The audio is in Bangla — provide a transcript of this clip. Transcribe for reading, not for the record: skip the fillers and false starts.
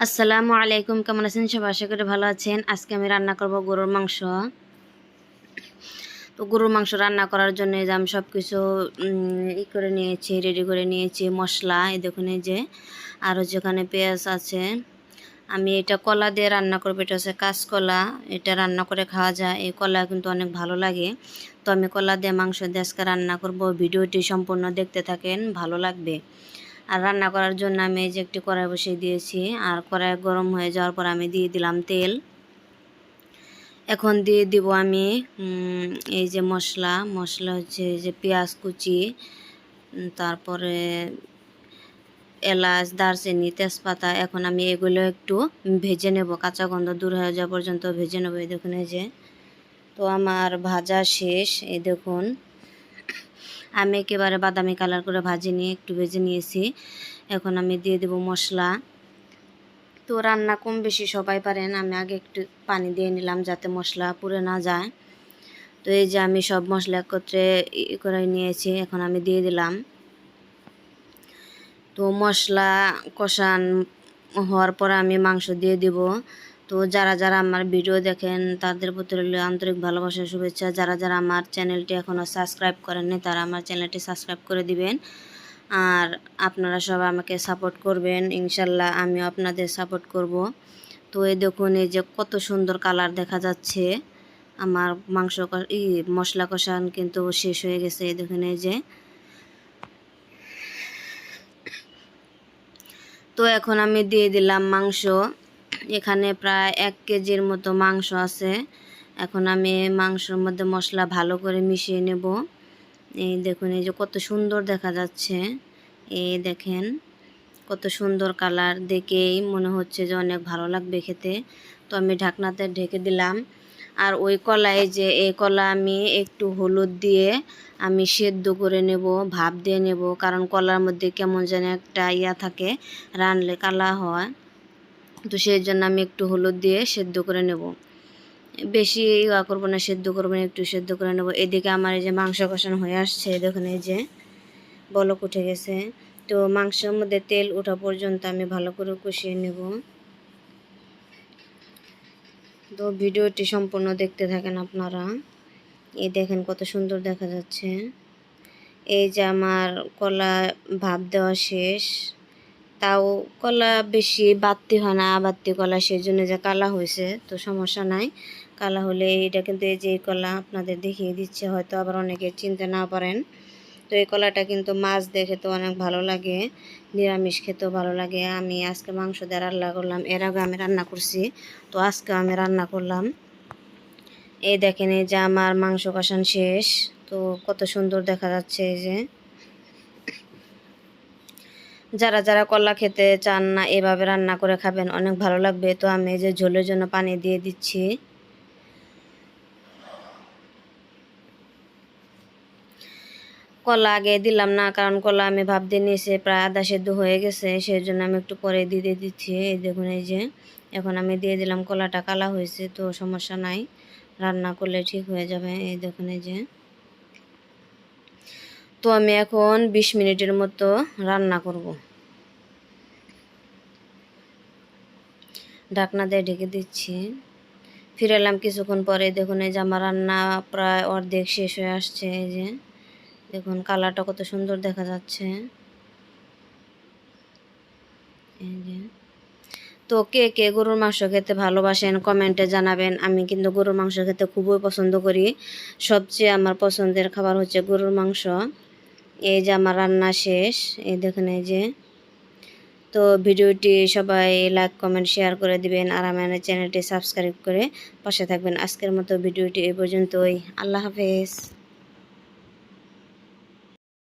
আসসালামু আলাইকুম, কেমন আছেন সবাই? আশা করি ভালো আছেন। আজকে আমি রান্না করব গরুর মাংস। তো গরুর মাংস রান্না করার জন্য যে আমি সব কিছু করে নিয়েছি, রেডি করে নিয়েছি। মশলা এই দেখুন, এই যে আরও যেখানে পেঁয়াজ আছে। আমি এটা কলা দিয়ে রান্না করবো। এটা হচ্ছে কাঁচকলা। এটা রান্না করে খাওয়া যায়। এই কলা কিন্তু অনেক ভালো লাগে। তো আমি কলা দিয়ে মাংস দিয়ে আজকে রান্না করব। ভিডিওটি সম্পূর্ণ দেখতে থাকেন, ভালো লাগবে। আর রান্না করার জন্য আমি এই যে একটি কড়াই বসিয়ে দিয়েছি। আর কড়াই গরম হয়ে যাওয়ার পর আমি দিয়ে দিলাম তেল। এখন দিয়ে দিব আমি এই যে মশলা হচ্ছে এই যে পেঁয়াজ কুচি, তারপরে এলাচ, দারচিনি, তেজপাতা। এখন আমি এগুলো একটু ভেজে নেব, কাঁচা গন্ধ দূর হয়ে যাওয়া পর্যন্ত ভেজে নেব। এই দেখুন, এই যে তো আমার ভাজা শেষ। এই দেখুন, আমি একেবারে বাদামি কালার করে ভাজি নিয়ে একটু ভেজে নিয়েছি। এখন আমি দিয়ে দেব মশলা। তো রান্না কম বেশি সবাই পারেন। আমি আগে একটু পানি দিয়ে নিলাম যাতে মশলা পুড়ে না যায়। তো এই যে আমি সব মশলা একত্রে করে নিয়েছি। এখন আমি দিয়ে দিলাম। তো মশলা কষান হওয়ার পর আমি মাংস দিয়ে দিব। তো যারা যারা আমার ভিডিও দেখেন তাদের প্রতি রইল আন্তরিক ভালোবাসা, শুভেচ্ছা। যারা যারা আমার চ্যানেলটি এখনও সাবস্ক্রাইব করেননি তারা আমার চ্যানেলটি সাবস্ক্রাইব করে দিবেন। আর আপনারা সবাই আমাকে সাপোর্ট করবেন, ইনশাল্লাহ আমিও আপনাদের সাপোর্ট করব। তো এই দেখুন, এই যে কত সুন্দর কালার দেখা যাচ্ছে। আমার মশলা কষান কিন্তু শেষ হয়ে গেছে। এই দেখুন, এই যে তো এখন আমি দিয়ে দিলাম মাংস। এখানে প্রায় 1 কেজির মতো মাংস আছে। এখন আমি মাংসের মধ্যে মশলা ভালো করে মিশিয়ে নেব। এই দেখুন, এই যে কত সুন্দর দেখা যাচ্ছে। এই দেখেন কত সুন্দর কালার, দেখেই মনে হচ্ছে যে অনেক ভালো লাগবে খেতে। তো আমি ঢাকনাতে ঢেকে দিলাম। আর ওই কলায় যে এই কলা আমি একটু হলুদ দিয়ে আমি সেদ্ধ করে নেব, ভাপ দিয়ে নেব। কারণ কলার মধ্যে কেমন যেন একটা থাকে, রানলে কালা হয়। তো সেই জন্য আমি একটু হলুদ দিয়ে সেদ্ধ করে নেব। বেশি করবো না, সেদ্ধ করবো না, একটু সেদ্ধ করে নেব। এদিকে আমার এই যে মাংস কষানো হয়ে আসছে। দেখুন, এই যে বলক উঠে গেছে। তো মাংসের মধ্যে তেল ওঠা পর্যন্ত আমি ভালো করে কষিয়ে নেব। তো ভিডিওটি সম্পূর্ণ দেখতে থাকেন আপনারা। এই দেখেন কত সুন্দর দেখা যাচ্ছে। এই যে আমার কলা ভাপ দেওয়া শেষ। তাও কলা বেশি বাড়তি হয় না, আবাড়তি কলা, সেই জন্য যে কালা হয়েছে। তো সমস্যা নাই, কালা হলে এটা কিন্তু এই যে কলা আপনাদের দেখিয়ে দিচ্ছে, হয়তো আবার অনেকে চিনতে না পারেন। তো এই কলাটা কিন্তু মাছ দেখে তো অনেক ভালো লাগে, নিরামিষ খেতেও ভালো লাগে। আমি আজকে মাংস দিয়ে রান্না করলাম, এর আগে আমি রান্না করছি, তো আজকে আমি রান্না করলাম। এই দেখেন, এই যে আমার মাংস কষান শেষ। তো কত সুন্দর দেখা যাচ্ছে। এই যে যারা যারা কলা খেতে চান না, এভাবে রান্না করে খাবেন, অনেক ভালো লাগবে। তো আমি এই যে ঝোলের জন্য পানি দিয়ে দিচ্ছি। কলা আগে দিলাম না, কারণ কলা আমি ভাপ দিয়ে নিয়েছি, প্রায় আধা সেদ্ধ হয়ে গেছে, সেই জন্য আমি একটু পরে দিয়ে দিচ্ছি। এই দেখুন, এই যে এখন আমি দিয়ে দিলাম। কলাটা কালা হয়েছে, তো সমস্যা নাই, রান্না করলে ঠিক হয়ে যাবে। এই দেখুন, এই যে তো আমি এখন 20 মিনিটের মতো রান্না করব। ঢাকনা দিয়ে ঢেকে দিচ্ছি। ফিরে এলাম কিছুক্ষণ পরে। দেখুন, এই যে আমার রান্না প্রায় অর্ধেক শেষ হয়ে আসছে। এই যে দেখুন কালারটা কত সুন্দর দেখা যাচ্ছে। এই যে তো কে কে গরুর মাংস খেতে ভালোবাসেন কমেন্টে জানাবেন। আমি কিন্তু গরুর মাংস খেতে খুবই পছন্দ করি। সবচেয়ে আমার পছন্দের খাবার হচ্ছে গরুর মাংস। এই যে আমার রান্না শেষ। এই দেখুন, এই যে তো ভিডিওটি সবাই লাইক, কমেন্ট, শেয়ার করে দিবেন। আর আমার চ্যানেলটি সাবস্ক্রাইব করে পাশে থাকবেন। আজকের মতো ভিডিওটি এই পর্যন্তই। আল্লাহ হাফেজ।